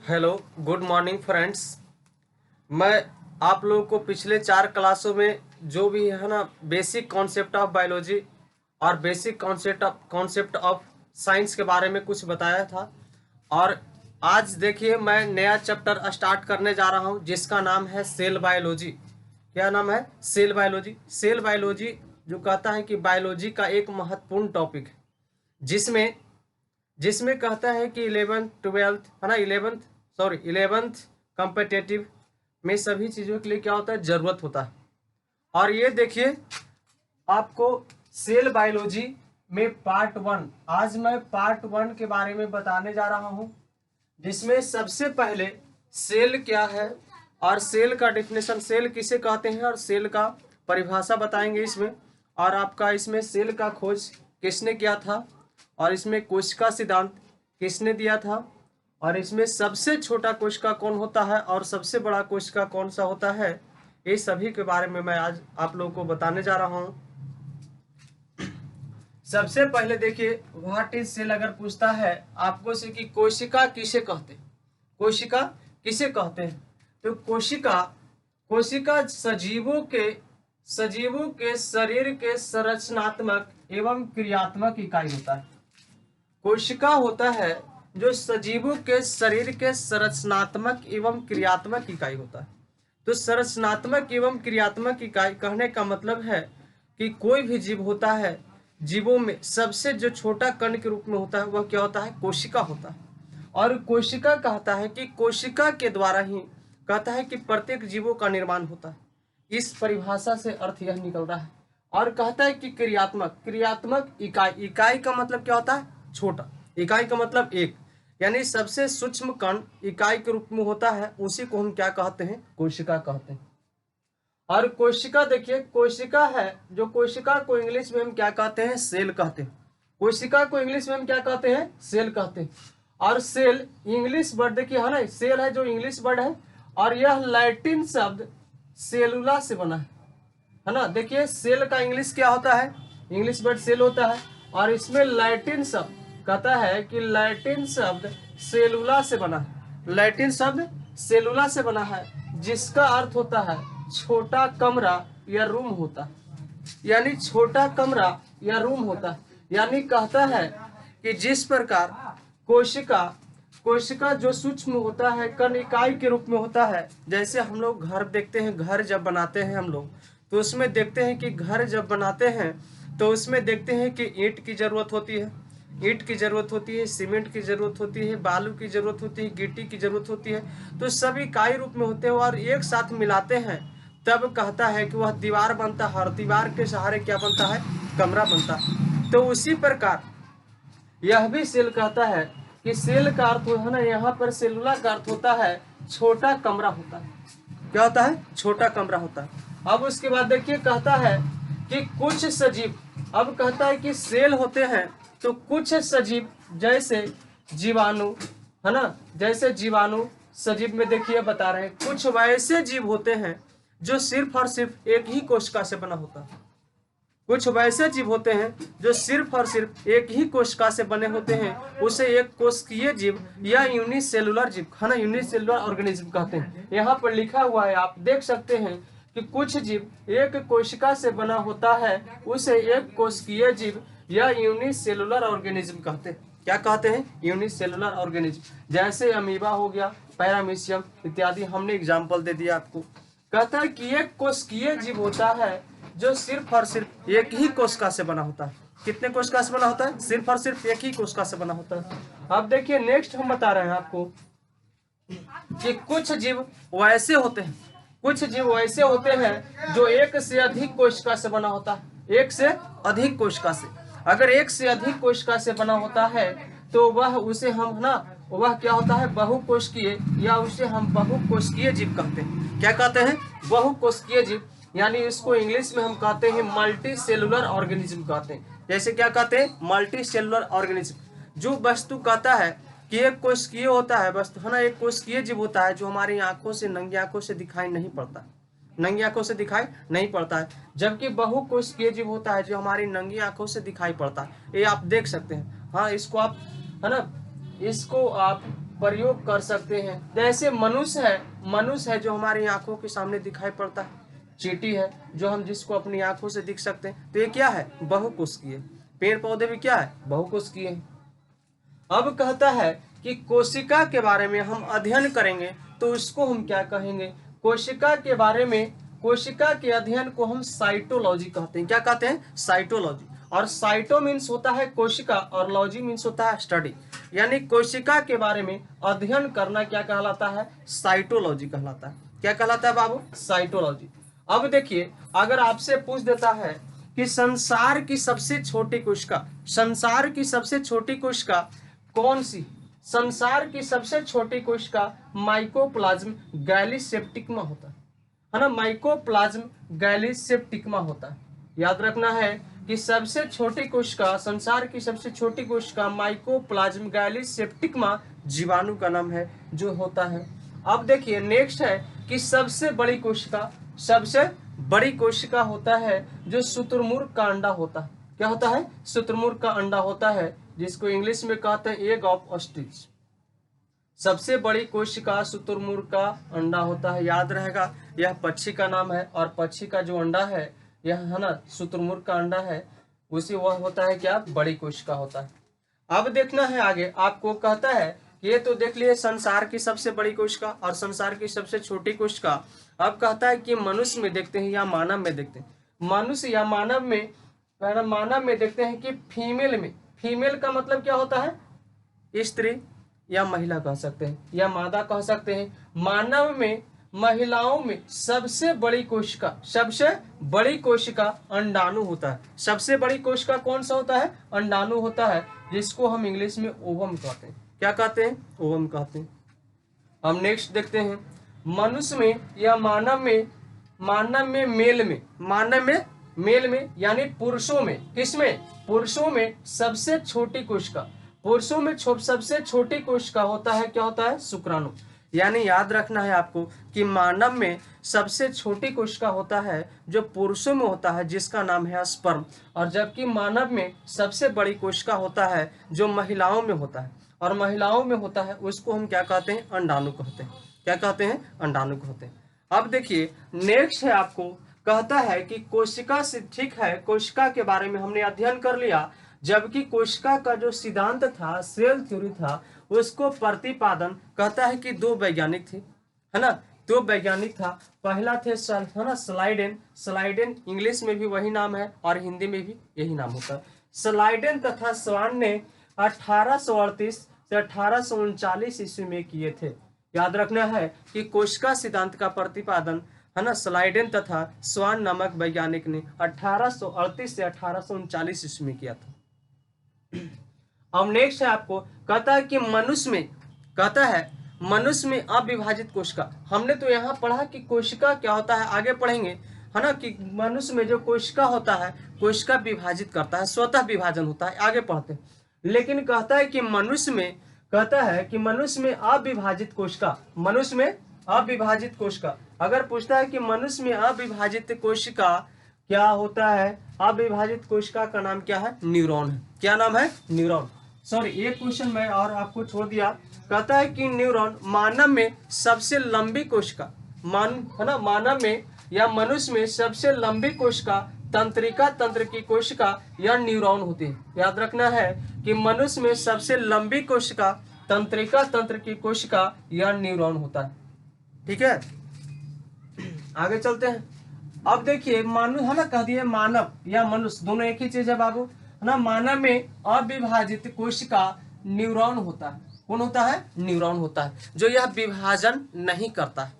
Hello, good morning friends. मैं आप लोगों को पिछले 4 क्लासों में जो भी है ना बेसिक कॉन्सेप्ट ऑफ बायोलॉजी और बेसिक कॉन्सेप्ट ऑफ साइंस के बारे में कुछ बताया था। और आज देखिए मैं नया चैप्टर स्टार्ट करने जा रहा हूं जिसका नाम है सेल बायोलॉजी। क्या नाम है? Cell biology. सेल बायोलॉजी जो कहता है कि बायोलॉजी का एक महत्वपूर्ण टॉपिक है जिसमें जिसमें कहता है कि 11th 12th है ना, 11th कॉम्पिटिटिव में सभी चीज़ों के लिए क्या होता है, ज़रूरत होता है। और ये देखिए आपको सेल बायोलॉजी में पार्ट 1, आज मैं पार्ट 1 के बारे में बताने जा रहा हूँ जिसमें सबसे पहले सेल क्या है और सेल का डेफिनेशन, सेल किसे कहते हैं और सेल का परिभाषा बताएंगे इसमें। और आपका इसमें सेल का खोज किसने किया था और इसमें कोशिका सिद्धांत किसने दिया था और इसमें सबसे छोटा कोशिका कौन होता है और सबसे बड़ा कोशिका कौन सा होता है, ये सभी के बारे में मैं आज आप लोगों को बताने जा रहा हूँ। सबसे पहले देखिए व्हाट इज सेल अगर पूछता है आपको से कि कोशिका किसे कहते हैं, कोशिका किसे कहते हैं, तो कोशिका कोशिका सजीवों के शरीर के संरचनात्मक एवं क्रियात्मक इकाई होता है। कोशिका होता है जो सजीवों के शरीर के संरचनात्मक एवं क्रियात्मक इकाई होता है। तो संरचनात्मक एवं क्रियात्मक इकाई कहने का मतलब है कि कोई भी जीव होता है, जीवों में सबसे जो छोटा कण के रूप में होता है वह क्या होता है, कोशिका होता है। और कोशिका कहता है कि कोशिका के द्वारा ही कहता है कि प्रत्येक जीवों का निर्माण होता है। इस परिभाषा से अर्थ यह निकल रहा है। और कहता है कि क्रियात्मक इकाई का मतलब क्या होता है, छोटा। इकाई का मतलब एक, यानी सबसे सूक्ष्म कण इकाई के रूप में होता है, उसी को हम क्या कहते हैं, कोशिका कहते हैं। और कोशिका देखिए, कोशिका है जो कोशिका को इंग्लिश में हम क्या कहते हैं, सेल कहते हैं। कोशिका को इंग्लिश में हम क्या कहते हैं, सेल कहते हैं। और सेल इंग्लिश वर्ड देखिए है ना, सेल है जो इंग्लिश वर्ड है और यह लैटिन शब्द सेलुला से बना है ना। देखिए सेल का इंग्लिश क्या होता है, इंग्लिश वर्ड सेल होता है और इसमें लैटिन शब्द कहता है कि लैटिन शब्द सेलुला से बना है। लैटिन शब्द सेलुला से बना है जिसका अर्थ होता है छोटा कमरा या रूम होता है, यानी छोटा कमरा या रूम होता है। यानी कहता है कि जिस प्रकार कोशिका जो सूक्ष्म होता है, कण इकाई के रूप में होता है। जैसे हम लोग घर देखते हैं, घर जब बनाते हैं हम लोग तो उसमें देखते हैं कि घर जब बनाते हैं तो उसमें देखते हैं कि ईंट की जरूरत होती है, ईंट की जरूरत होती है, सीमेंट की जरूरत होती है, बालू की जरूरत होती है, गिट्टी की जरूरत होती है। तो सभी इकाई रूप में होते हैं और एक साथ मिलाते हैं तब कहता है कि वह दीवार बनता है और दीवार के सहारे क्या बनता है, कमरा बनता है। तो उसी प्रकार यह भी सेल कहता है कि सेल का अर्थ है ना, यहाँ पर सेलुला का अर्थ होता है छोटा कमरा होता है। क्या होता है, छोटा कमरा होता है। अब उसके बाद देखिए कहता है कि कुछ सजीव, अब कहता है कि सेल होते हैं तो कुछ सजीव जैसे जीवाणु है ना, जैसे जीवाणु सजीव में देखिए बता रहे हैं कुछ वैसे जीव होते हैं जो सिर्फ और सिर्फ एक ही कोशिका से बना होता है। कुछ वैसे जीव होते हैं जो सिर्फ और सिर्फ एक ही कोशिका से बने होते हैं, उसे एक कोशिकीय जीव या यूनिसेलुलर जीव है ना, यूनिसेलुलर ऑर्गेनिज्म कहते हैं। यहाँ पर लिखा हुआ है, आप देख सकते हैं कि कुछ जीव एक कोशिका से बना होता है, उसे एक कोशिकीय जीव या यूनिसेलुलर ऑर्गेनिज्म कहते हैं। क्या कहते हैं, यूनिसेलुलर ऑर्गेनिज्म। जैसे अमीबा हो गया, पैरामीशियम इत्यादि, हमने एग्जाम्पल दे दिया आपको। कहता है कि एक कोशिकीय जीव होता है जो सिर्फ और सिर्फ एक ही कोशिका से बना होता है। कितने कोशिका से बना होता है, सिर्फ और सिर्फ एक ही कोशिका से बना होता है। अब देखिए नेक्स्ट हम बता रहे हैं आपको कि कुछ जीव वैसे होते हैं, कुछ जीव वैसे होते हैं जो एक से अधिक कोशिका से बना होता है। एक से अधिक कोशिका से, अगर एक से अधिक कोशिका से बना होता है तो वह उसे हम ना, वह क्या होता है, बहुकोशिकीय या उसे हम बहुकोशिकीय जीव कहते हैं। क्या कहते हैं, बहुकोशिकीय जीव। यानी इसको इंग्लिश में हम कहते हैं मल्टी सेलुलर ऑर्गेनिज्म कहते हैं। जैसे क्या कहते हैं, मल्टी सेलुलर ऑर्गेनिज्म। जो वस्तु कहता है कि एक कोशिकीय होता है वस्तु है ना, एक कोशिकीय जीव होता है जो हमारी आंखों से, नंगी आंखों से दिखाई नहीं पड़ता, नंगी आंखों से दिखाई नहीं पड़ता है। जबकि बहुकोशिकीय जीव होता है जो हमारी नंगी आंखों से दिखाई पड़ता है। ये आप देख सकते हैं। हाँ इसको आप है ना, इसको आप प्रयोग कर सकते हैं। जैसे मनुष्य है जो हमारी आंखों के सामने दिखाई पड़ता है। चींटी है जो हम जिसको अपनी आंखों से दिख सकते हैं। तो ये क्या है? बहुकोशिकीय। पेड़ पौधे भी क्या है? बहुकोशिकीय है। अब कहता है कि कोशिका के बारे में हम अध्ययन करेंगे तो उसको हम क्या कहेंगे? कोशिका के बारे में, कोशिका के अध्ययन को हम साइटोलॉजी कहते हैं। क्या कहते हैं? साइटोलॉजी। और साइटो मीन्स होता है कोशिका और लॉजी मीन्स होता है स्टडी, यानी कोशिका के बारे में अध्ययन करना क्या कहलाता है? साइटोलॉजी कहलाता है। क्या कहलाता है बाबू? साइटोलॉजी। अब देखिए, अगर आपसे पूछ देता है कि संसार की सबसे छोटी कोशिका, संसार की सबसे छोटी कोशिका कौन सी? संसार की सबसे छोटी कोशिका माइकोप्लाज्म गैलीसेप्टिकमा होता है ना, माइकोप्लाज्म गैलीसेप्टिकमा होता है। याद रखना है कि सबसे छोटी कोशिका, संसार की सबसे छोटी कोशिका माइकोप्लाज्म गैलीसेप्टिकमा जीवाणु का नाम है जो होता है। अब देखिए नेक्स्ट है कि सबसे बड़ी कोशिका, सबसे बड़ी कोशिका होता है जो शुतुरमुर्ग का अंडा होता है। क्या होता है? शुतुरमुर्ग का अंडा होता है, जिसको इंग्लिश में कहते हैं एग ऑफ ऑस्ट्रिच। सबसे बड़ी कोशिका शुतुरमुर्ग का अंडा होता है। याद रहेगा, यह पक्षी का नाम है और पक्षी का जो अंडा है यह है ना शुतुरमुर्ग का अंडा है, उसी वह होता है क्या? बड़ी कोशिका होता है। अब देखना है आगे, आपको कहता है ये तो देख लिए संसार की सबसे बड़ी कोशिका और संसार की सबसे छोटी कोशिका। अब कहता है कि मनुष्य में देखते हैं या मानव में देखते हैं। मनुष्य या मानव में, मानव में देखते हैं कि फीमेल में, फीमेल का मतलब क्या होता है? स्त्री या महिला कह सकते हैं या मादा कह सकते हैं। मानव में, महिलाओं में सबसे बड़ी कोशिका, सबसे बड़ी कोशिका अंडाणु होता है। सबसे बड़ी कोशिका कौन सा होता है? अंडाणु होता है, जिसको हम इंग्लिश में ओवम कहते हैं। क्या कहते हैं? ओवम कहते हैं। हम नेक्स्ट देखते हैं, मनुष्य में या मानव में, मानव में मेल में, मानव में मेल में यानी पुरुषों में, किसमें? पुरुषों में सबसे छोटी कोशिका, पुरुषों में सबसे छोटी कोशिका होता है क्या होता है? शुक्राणु। यानी याद रखना है आपको कि मानव में सबसे छोटी कोशिका होता है जो पुरुषों में होता है, जिसका नाम है स्पर्म, और जबकि मानव में सबसे बड़ी कोशिका होता है जो महिलाओं में होता है, और महिलाओं में होता है उसको हम क्या कहते हैं? अंडाणु कहते हैं। क्या कहते हैं? अंडाणु कहते हैं। अब देखिए नेक्स्ट है, आपको कहता है कि कोशिका से, ठीक है, कोशिका के बारे में हमने अध्ययन कर लिया, जबकि कोशिका का जो सिद्धांत था, सेल थ्योरी था, उसको प्रतिपादन कहता है कि दो वैज्ञानिक थे, है ना, दो वैज्ञानिक था। पहला थे है ना स्लाइडेन, स्लाइडेन इंग्लिश में भी वही नाम है और हिंदी में भी यही नाम होता है। स्लाइडेन तथा स्वान ने 1838 से 1839 ईस्वी में किए थे। याद रखना है कि कोशिका सिद्धांत का प्रतिपादन, है ना, स्लाइडेन तथा स्वान नामक वैज्ञानिक ने 1838 से 1839 ईस्वी में किया था। अब नेक्स्ट है, आपको कहता है कि मनुष्य में, कहता है मनुष्य में अविभाजित कोशिका। हमने तो यहाँ पढ़ा कि कोशिका क्या होता है, आगे पढ़ेंगे, है ना, कि मनुष्य में जो कोशिका होता है, कोशिका विभाजित करता है, स्वतः विभाजन होता है, आगे पढ़ते हैं। लेकिन कहता है कि मनुष्य में, कहता है कि मनुष्य में अविभाजित कोशिका, मनुष्य में अविभाजित कोशिका। अगर पूछता है कि मनुष्य में अविभाजित कोशिका क्या होता है, अविभाजित कोशिका का नाम क्या है? न्यूरॉन है। क्या नाम है? न्यूरॉन। सॉरी, एक क्वेश्चन मैं और आपको छोड़ दिया। कहता है कि न्यूरॉन मानव में सबसे लंबी कोशिका, है ना, मानव में या मनुष्य में सबसे लंबी कोशिका तंत्रिका तंत्र की कोशिका या न्यूरॉन होती है। याद रखना है कि मनुष्य में सबसे लंबी कोशिका तंत्रिका तंत्र की कोशिका या न्यूरॉन होता है। ठीक है, आगे चलते हैं। अब देखिए मानव, है ना, कह दिए मानव या मनुष्य दोनों एक ही चीज है बाबू, है ना। मानव में अविभाजित कोशिका न्यूरॉन होता है। कौन होता है? न्यूरॉन होता है, जो यह विभाजन नहीं करता है।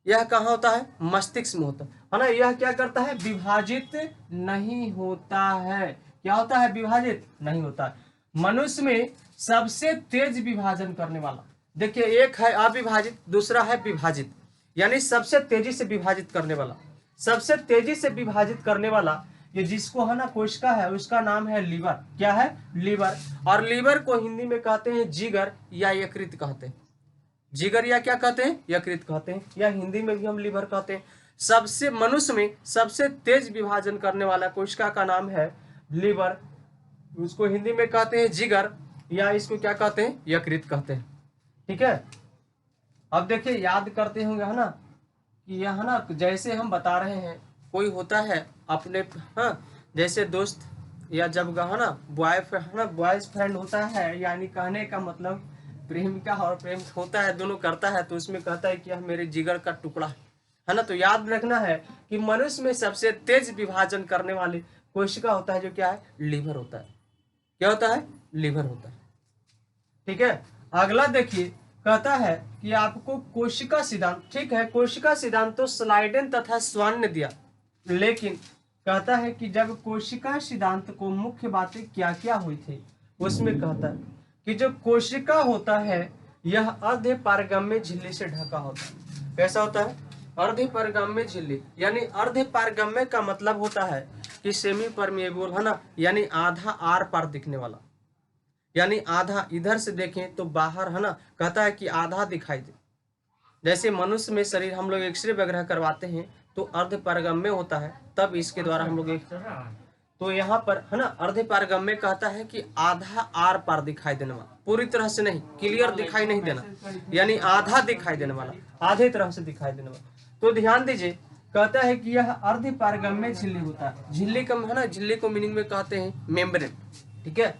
यह कहाँ होता है? मस्तिष्क में होता है ना। यह क्या करता है? विभाजित नहीं होता है। क्या होता है? विभाजित नहीं होता है। मनुष्य में सबसे तेज विभाजन करने वाला, देखिए, एक है अविभाजित, दूसरा है विभाजित, यानी सबसे तेजी से विभाजित करने वाला, सबसे तेजी से विभाजित करने वाला ये जिसको, है ना, कोशिका है, उसका नाम है लीवर। क्या है? लीवर। और लीवर को हिंदी में कहते हैं जिगर या यकृत कहते हैं। जिगर या क्या कहते हैं? यकृत कहते हैं, या हिंदी में भी हम लीवर कहते हैं। सबसे, मनुष्य में सबसे तेज विभाजन करने वाला कोशिका का नाम है लीवर, उसको हिंदी में कहते हैं जिगर, या इसको क्या कहते हैं? यकृत कहते हैं। ठीक है। अब देखिए याद करते होंगे है ना कि यह ना जैसे हम बता रहे हैं कोई होता है अपने, हाँ जैसे दोस्त या जब है ना बॉयज फ्रेंड होता है, यानी कहने का मतलब प्रेमिका और प्रेम होता है दोनों करता है, तो उसमें कहता है कि यह मेरे जिगर का टुकड़ा है ना। तो याद रखना है कि मनुष्य में सबसे तेज विभाजन करने वाली कोशिका होता है जो क्या है, लीवर होता है। क्या होता है, लीवर होता है। ठीक है। अगला देखिए कहता है कि आपको कोशिका सिद्धांत, ठीक है कोशिका सिद्धांत तो स्लाइडेन तथा स्वान ने दिया, लेकिन कहता है कि जब कोशिका सिद्धांत को मुख्य बातें क्या क्या हुई थी, उसमें कहता है कि जो कोशिका होता है यह अर्ध पारगम्य झिल्ली से ढका होता है। कैसा होता है, अर्ध पारगम्य झिल्ली, यानी अर्ध पारगम्य का मतलब होता है कि सेमी परमेबल है ना, यानी आधा आर पार दिखने वाला, यानी आधा इधर से देखें तो बाहर है ना, कहता है कि आधा दिखाई दे। जैसे मनुष्य में शरीर हम लोग एक्सरे वगैरह करवाते हैं तो अर्ध पारगम्य होता है, तब इसके द्वारा हम लोग तो यहाँ पर है ना अर्ध पारगम्य कहता है कि आधा आर पार दिखाई देने वाला, पूरी तरह से नहीं, क्लियर दिखाई नहीं देना, यानी आधा दिखाई देने वाला, आधे तरह से दिखाई देने वाला। तो ध्यान दीजिए कहता है कि यह अर्ध पारगम्य झिल्ली होता है। झिल्ली का है ना, झिल्ली को मीनिंग में कहते हैं मेम्ब्रेन। ठीक है।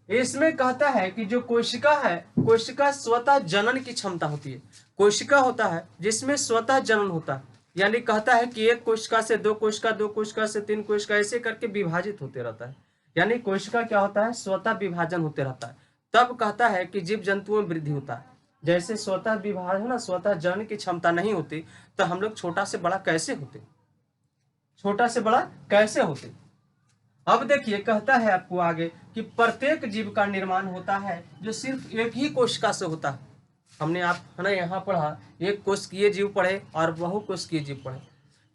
इसमें कहता है कि जो कोशिका है, कोशिका स्वतः जनन की क्षमता होती है। कोशिका होता है जिसमें स्वतः जनन होता है, यानी कहता है कि एक कोशिका से दो कोशिका, दो कोशिका से तीन कोशिका, ऐसे करके विभाजित होते रहता है। यानी कोशिका क्या होता है, स्वतः विभाजन होते रहता है। तब कहता है कि जीव जंतुओं में वृद्धि होता है। जैसे स्वतः विभाजन ना, स्वतः जनन की क्षमता नहीं होती तो हम लोग छोटा से बड़ा कैसे होते, छोटा से बड़ा कैसे होते। अब देखिए कहता है आपको आगे कि प्रत्येक जीव का निर्माण होता है जो सिर्फ एक ही कोशिका से होता है। हमने आप है ना यहाँ पढ़ा, एक कोशिकीय जीव पढ़े और बहुकोशिकीय जीव पढ़े।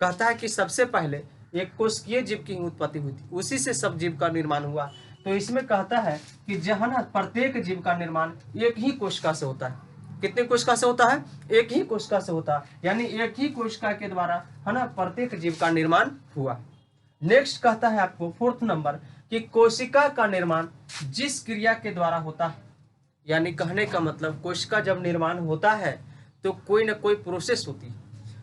कहता है कि सबसे पहले एक कोशिकीय जीव की उत्पत्ति हुई थी, उसी से सब जीव का निर्माण हुआ। तो इसमें कहता है कि जहाँ ना प्रत्येक जीव का निर्माण एक ही कोशिका से होता है। कितने कोशिका से होता है, एक ही कोशिका से होता है, यानी एक ही कोशिका के द्वारा है ना प्रत्येक जीव का निर्माण हुआ। नेक्स्ट कहता है आपको फोर्थ नंबर कि कोशिका का निर्माण जिस क्रिया के द्वारा होता है, यानी कहने का मतलब कोशिका जब निर्माण होता है तो कोई ना कोई प्रोसेस होती है।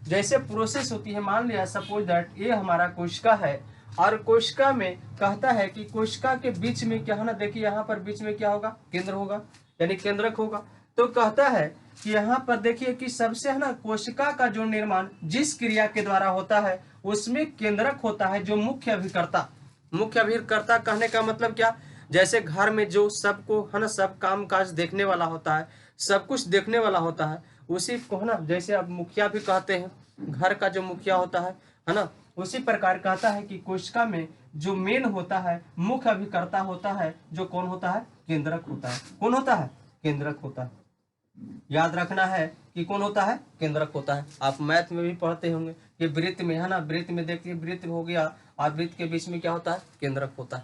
जैसे प्रोसेस होती है, मान लिया सपोज दैट ये हमारा कोशिका है और कोशिका में कहता है कि कोशिका के बीच में क्या होना, देखिए यहाँ पर बीच में क्या होगा, केंद्र होगा, यानी केंद्रक होगा। तो कहता है कि यहाँ पर देखिए कि सबसे है ना कोशिका का जो निर्माण जिस क्रिया के द्वारा होता है उसमें केंद्रक होता है जो मुख्य अभिकर्ता। मुख्य अभिकर्ता कहने का मतलब क्या, जैसे घर में जो सबको है ना सब काम काज देखने वाला होता है, सब कुछ देखने वाला होता है, उसी को है ना जैसे अब मुखिया भी कहते हैं, घर का जो मुखिया होता है ना, उसी प्रकार कहता है कि कोशिका में जो मेन होता है, मुख्य अभिकर्ता होता है, जो कौन होता है, केंद्रक होता है। कौन होता है, केंद्रक होता है। याद रखना है कि कौन होता है, केंद्रक होता है। आप मैथ में भी पढ़ते होंगे कि वृत्त में है ना, वृत्त में देखिए वृत्त हो गया और वृत्त के बीच में क्या होता है, केंद्रक होता है।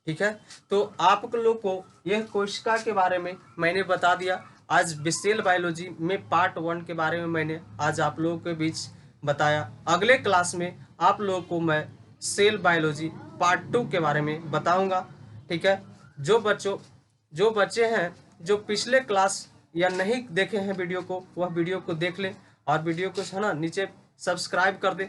ठीक है। तो आप लोग को यह कोशिका के बारे में मैंने बता दिया। आज सेल बायोलॉजी में पार्ट 1 के बारे में मैंने आज आप लोगों के बीच बताया। अगले क्लास में आप लोगों को मैं सेल बायोलॉजी पार्ट 2 के बारे में बताऊंगा। ठीक है। जो बच्चे हैं जो पिछले क्लास या नहीं देखे हैं वीडियो को, वह वीडियो को देख लें और वीडियो को है ना नीचे सब्सक्राइब कर दें